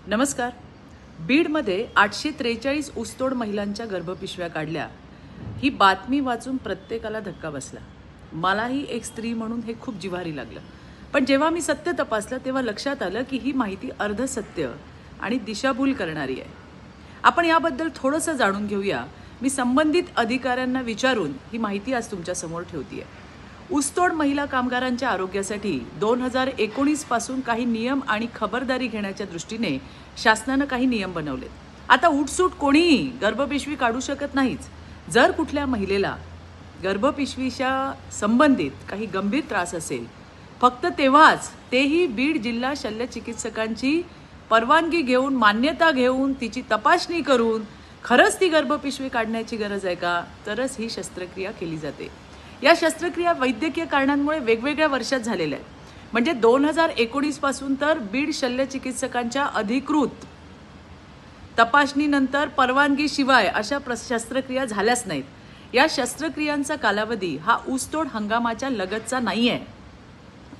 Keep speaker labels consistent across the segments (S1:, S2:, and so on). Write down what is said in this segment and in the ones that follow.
S1: नमस्कार. बीडमध्ये 843 ऊसतोड महिलांच्या गर्भपिशव्या काढल्या. ही बातमी वाचून प्रत्येकाला धक्का बसला. मलाही एक स्त्री म्हणून हे खूप जिव्हारी लागलं. पण जेव्हा मी सत्य तपासलं तेव्हा लक्षात आलं की ही माहिती अर्धसत्य आणि दिशाभूल करणारी आहे. आपण याबद्दल थोडंसं जाणून घेऊया. मी संबंधित अधिकाऱ्यांना विचारून ही माहिती आज तुमच्या समोर ठेवतेय. ऊसतोड महिला कामगारांच्या आरोग्यासाठी 2019 पासून काही नियम आणि खबरदारी घेण्याच्या दृष्टीने शासनाने काही नियम बनवलेत. आता उठसूट कोणीही गर्भपिशवी काढू शकत नाहीच. जर कुठल्या महिलेला गर्भपिशवीच्या संबंधित काही गंभीर त्रास असेल, फक्त तेव्हाच, तेही बीड जिल्हा शल्यचिकित्सकांची परवानगी घेऊन, मान्यता घेऊन, तिची तपासणी करून खरंच ती गर्भपिशवी काढण्याची गरज आहे का, तरच ही शस्त्रक्रिया केली जाते. या शस्त्रक्रिया वैद्यकीय कारणांमुळे वेगवेगळ्या वर्षात झालेल्या आहेत. म्हणजे 2019 पासून तर बीड शल्यचिकित्सकांच्या अधिकृत तपासणीनंतर परवानगीशिवाय अशा शस्त्रक्रिया झाल्याच नाहीत. या शस्त्रक्रियांचा कालावधी हा ऊसतोड हंगामाच्या लगतचा नाही आहे.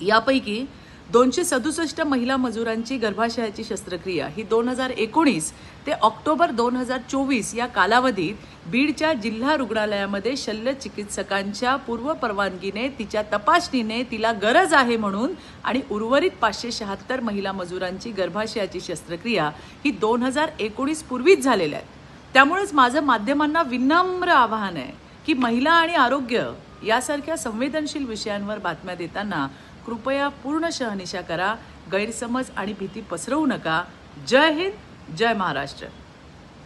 S1: यापैकी 267 महिला मजुरांची गर्भाशयाची शस्त्रक्रिया ही 2019 ते ऑक्टोबर 2024 या कालावधीत बीडच्या जिल्हा रुग्णालयामध्ये शल्यचिकित्सकांच्या पूर्व परवानगीने, तिच्या तपासणीने, तिला गरज आहे म्हणून आणि उर्वरित 576 महिला मजुरांची गर्भाशयाची शस्त्रक्रिया ही 2019 पूर्वीच झालेल्या आहेत. त्यामुळेच माझं माध्यमांना विनम्र आवाहन आहे की महिला आणि आरोग्य यासारख्या संवेदनशील विषयांवर बातम्या देताना कृपया पूर्ण शहानिशा करा. गैरसमज आणि भीती पसरवू नका. जय हिंद, जय महाराष्ट्र.